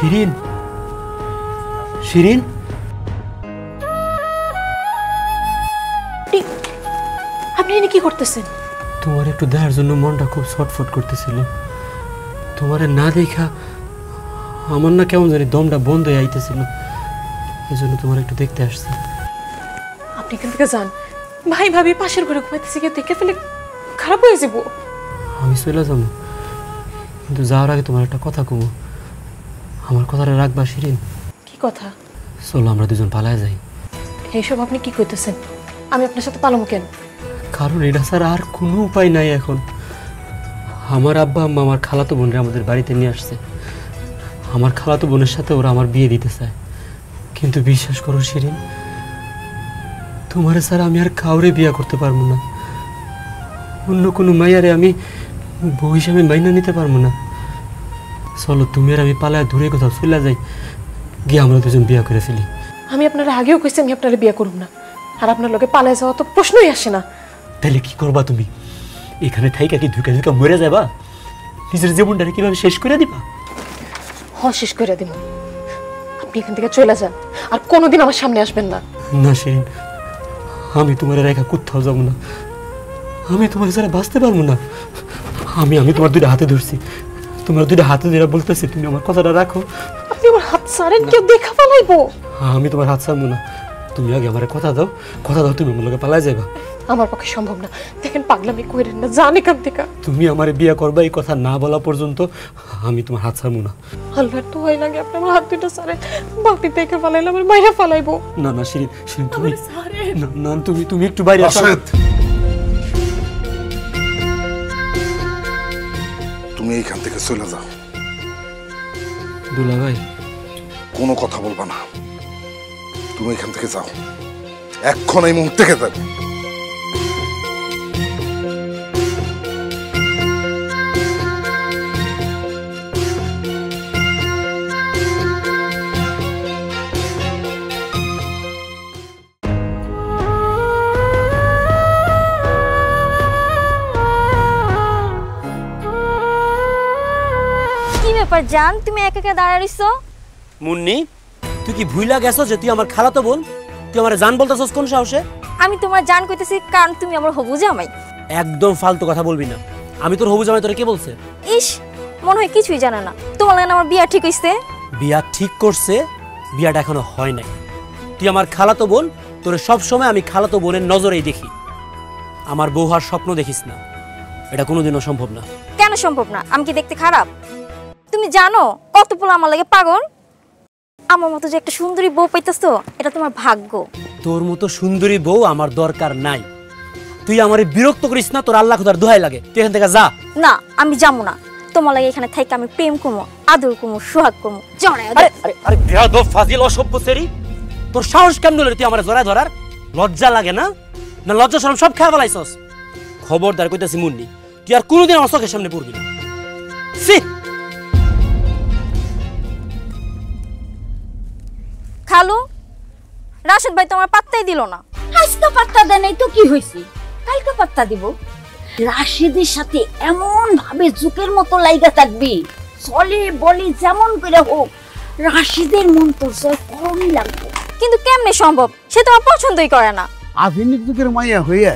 শিরিন, শিরিন, আপনি এখানে কি করতেছেন? তোমার একটু দেখার জন্য মনটা খুব ছটফট করতেছিল। তোমারে না দেখা আমার না কেমন জানি দমটা বন্ধ হয়ে আইতেছিল, এই জন্য তোমার একটু দেখতে আসছি। আপনি এখান থেকে যান, ভাই ভাবি পাশের ঘরে ঘুমাইতেছে, কেউ দেখে ফেলে খারাপ হয়ে যাব। আমি চলে যাবো, কিন্তু যাওয়ার আগে তোমার একটা কথা কমো। আমার কথাটা রাখবা শিরিন? কি কথা? চলো আমরা দুজন পালায় যাই। এইসব আপনি কি কইতেছেন? আমি আপনার সাথে পালামো কেন? কারণ এটা স্যার আর কোনো উপায় নাই এখন। আমার আব্বা আম্মা আমার খালাতো বোনরা আমাদের বাড়িতে নিয়ে আসছে। আমার খালাতো বোনের সাথে ওরা আমার বিয়ে দিতে চায়, কিন্তু বিশ্বাস করো শিরিন, তোমারে স্যার আমি আর কাউরে বিয়ে করতে পারবো না। অন্য কোনো মাইয়ারে আমি বউ হিসাবে মাইনা নিতে পারবো না। চলো তুমি আর আমি পালায় দূরে কোথাও চলে যাই, গিয়ে আমরা দুজন বিয়ে করে ফেলি। আমি আপনারা আগেও কইছি আমি আপনারা বিয়ে করব না, আর আপনার লোকে পালায় যাওয়া তো প্রশ্নই আসে না। তাহলে কি করবা তুমি? এখানে থাইকা কি ধুকা ধুকা মরে যাবা? নিজের জীবনটাকে কিভাবে শেষ করে দিবা? শেষ করে দিব। আপনি এখান থেকে চলে যান, আর কোনোদিন আমার সামনে আসবেন না। না শিরিন, আমি তোমার রেখা কোথাও যাবো না। আমি তোমার ছাড়া বাঁচতে পারবো না। আমি তোমার দুইটা হাতে ধরছি, তোমার দুইটা হাতে ধরে বলতেছি তুমি আমার কথাটা রাখো। আপনি আমার হাত ছাড়েন, কেউ দেখা পালাইবো। আমি তোমার হাত ছাড়বো না, তুমি আগে আমার কথা দাও, কথা দাও, তুমি আমার লোকে পালাই যাবা। আমার পক্ষে সম্ভব না। দেখেন পাগলামি কইরেন না, জান এখান থেকে। তুমি আমার বিয়ে করবা এই কথা না বলা পর্যন্ত আমি তোমার হাত ছাড়বো না। আল্লাহর তো হয় লাগে আপনি আমার হাত দুটো ছাড়েন, বাকি দেখে পালাইলে আমার মাইরা ফালাইবো। না না শিরিন, শিরিন তুমি না না, তুমি একটু বাইরে আসো। তুমি এইখান থেকে চলে যাও। দুলা ভাই, কোনো কথা বলবা না, তুমি এখান থেকে যাও, এক্ষণ এই মুহূর্তে থেকে যাবে। জান তুমি একা একা দাঁড়ায় রইছো? মুন্নি, তুই কি ভুইলা গেছো যে তুই আমার খালাতো বোন? তুই আমার জান বলতেছস কোন সাহসে? আমি তোমার জান কইতেছি কারণ তুমি আমার হবু জামাই। একদম ফালতু কথা বলবি না। আমি তোর হবু জামাই, তোরে কে বলছে? ইস, মনে হয় কিছুই জানা না। তোমার লাগে আমার বিয়া ঠিক হইছে? বিয়া ঠিক করছে, বিয়াটা এখনো হয় নাই। তুই আমার খালাতো বোন, তোরে সব সময় আমি খালাতো বোনের নজরেই দেখি। আমার বউ হওয়ার স্বপ্ন দেখিস না, এটা কোনোদিনও সম্ভব না। কেন সম্ভব না? আমি কি দেখতে খারাপ? তুমি জানো কত পোলা আমার লাগে পাগল? আমার মতো যে একটা সুন্দরী বউ পাইতেছো, এটা তোমার ভাগ্য। তোর মতো সুন্দরী বউ আমার দরকার নাই। তুই আমারে বিরক্ত করিস না, তোর আল্লাহ খোদার দোহাই লাগে। তুই এখান থেকে যা। না, আমি যাবো না। তোমার লাগে এখানে থাইকে আমি প্রেম করবো, আদর করবো, সোহাগ করবো। আরে বেয়াদব ফাজিল অসভ্য সেরি, তোর সাহস কেমন হলো তুই আমারে জড়ায় ধরার? লজ্জা লাগে না? না লজ্জা শরম সব খেয়ে ফেলাইছস? খবরদার কইতাছি মুন্নি, তুই আর কোনোদিন আমার চোখের সামনে পড়বি না। খালু, রাশেদ ভাই তো আমার পাত্তাই দিল না। আজকে পাত্তা দেয় নাই তো কি হয়েছে, কালকে পাত্তা দিব। রাশেদের সাথে এমন ভাবে জুকের মতো লাইগা থাকবি, চলে বলে যেমন করে হোক রাশেদের মন তোর জয় কমই লাগবে। কিন্তু কেমনে সম্ভব? সে তো আমার পছন্দই করে না। আধুনিক যুগের মাইয়া হইয়া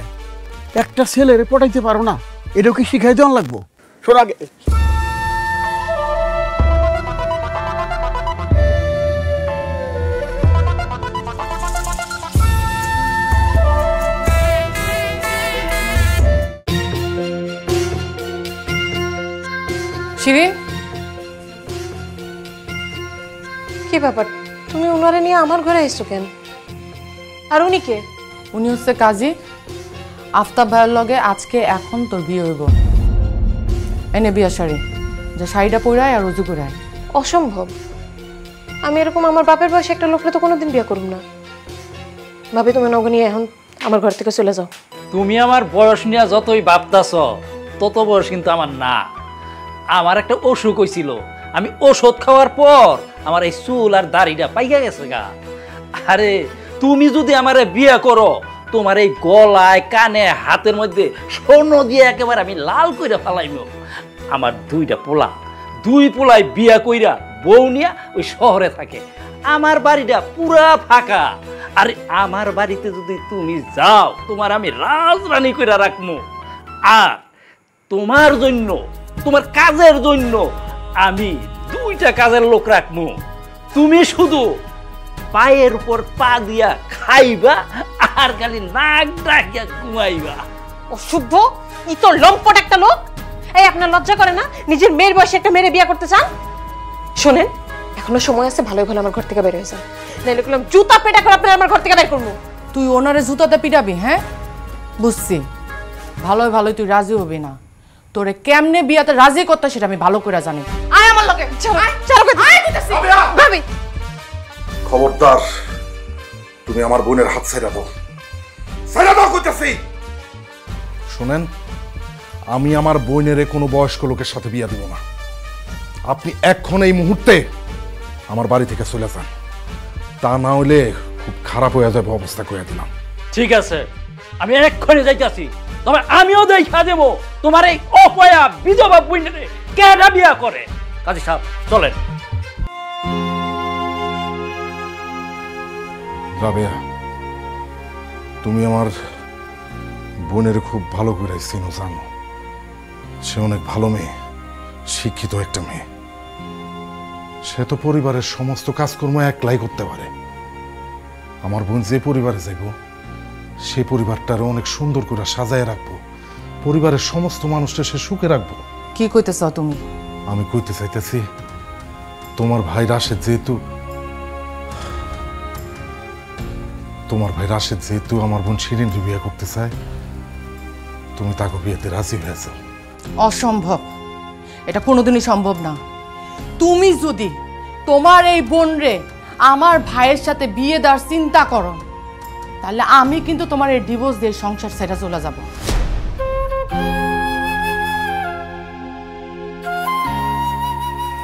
একটা ছেলেরে পটাইতে পারো না, এটাও কি শিখাই দেওয়ান লাগবো? শোন আগে শিরিন, কি ব্যাপার? তুমি ওনারে নিয়ে আমার ঘরে এসছো কেন? আর উনি কে? উনি হচ্ছে কাজী আফতাব ভাইয়ের লগে আজকে এখন তোর বিয়ে হইব। এনে বিয়া শাড়ি, যে শাড়িটা পরায় আর রুজু করে। অসম্ভব। আমি এরকম আমার বাপের বয়সে একটা লোকরে তো কোনোদিন বিয়ে করব না। ভাবি তুমি নগো নিয়ে এখন আমার ঘর থেকে চলে যাও। তুমি আমার বয়স নিয়ে যতই ভাবতাছ, তত বয়স কিন্তু আমার না। আমার একটা অসুখ হয়েছিল, আমি ওষুধ খাওয়ার পর আমার এই চুল আর দাড়িটা পাইয়া গেছে গা। আরে তুমি যদি আমারে বিয়ে করো, তোমার এই গলায় কানে হাতের মধ্যে স্বর্ণ দিয়ে একেবারে আমি লাল কইরা ফেলাইব। আমার দুই পোলাই বিয়া কইরা বউ নিয়ে ওই শহরে থাকে, আমার বাড়িটা পুরা ফাঁকা। আর আমার বাড়িতে যদি তুমি যাও, তোমার আমি রাজরানী করে রাখবো। আর তোমার জন্য, তোমার কাজের জন্য আমি 2টা কাজের লোক রাখবো। তুমি শুধু পায়ের উপর পা দিয়া খাইবা আর খালি নাক ডাকিয়া ঘুমাইবা। অশুদ্ধ, ই তো লম্পট একটা লোক। এই আপনার লজ্জা করে না নিজের মেয়ের বয়সে একটা মেয়ে বিয়ে করতে চান? শোনেন, এখনো সময় আছে, ভালোই ভালো আমার ঘর থেকে বের হয়ে যান, নাইলে বললাম জুতা পেটা করে আপনার আমার ঘর থেকে বের করবো। তুই ওনারে জুতাতে পিটাবি? হ্যাঁ, বুঝছি। ভালোই ভালোই তুই রাজি হবি না। তোরে কেমনে বিয়াতে রাজি করতে সেটা আমি ভালো করে জানি। আয় আমার লগে, চলো চলো আয় দিতেছি। ভাবি খবরদার, তুমি আমার বোনের হাত ছেড়ে দাও, ছেড়ে দাও কইতাছি। শুনেন, আমি আমার বোনের কোনো বয়স্ক লোকের সাথে বিয়ে দিব না। আপনি এখন এই মুহূর্তে আমার বাড়ি থেকে চলে যান, তা না হলে খুব খারাপ হয়ে যাবে অবস্থা, কইয়া দিলাম। ঠিক আছে, আমি এক্ষুনি যাইতাছি। তবে আমিও দেখা দেব তোমার এই অপয়া বিধবা বোনের কেডা বিয়া করে। কাজী সাহেব চলেন। রাবেয়া, তুমি আমার বোনের খুব ভালো করে চিনো, জানো সে অনেক ভালো মেয়ে, শিক্ষিত একটা মেয়ে। সে তো পরিবারের সমস্ত কাজকর্ম একলাই করতে পারে। আমার বোন যে পরিবারে যাইব, সেই পরিবারটার অনেক সুন্দর করে সাজায় রাখবো, পরিবারের সমস্ত মানুষটা সে সুখে রাখবো। কি কইতেছ তুমি? আমি কইতে চাইতেছি, তোমার ভাই রাশেদ যেহেতু আমার বোন শিরিন বিয়ে করতে চায়, তুমি তাকে বিয়েতে রাজি হয়ে যাও। অসম্ভব, এটা কোনোদিনই সম্ভব না। তুমি যদি তোমার এই বোন রে আমার ভাইয়ের সাথে বিয়ে দেওয়ার চিন্তা করো, তাহলে আমি কিন্তু তোমার এই ডিভোর্স দিয়ে সংসার ছেড়ে চলে যাব।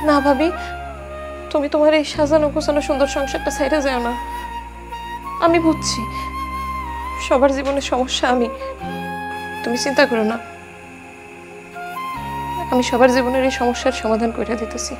না ভাবি, তুমি তোমার এই সাজানো গোছানো সুন্দর সংসারটা ছেড়ে যাও না। আমি বুঝছি সবার জীবনের সমস্যা আমি, তুমি চিন্তা করো না, আমি সবার জীবনের এই সমস্যার সমাধান করে দিতেছি।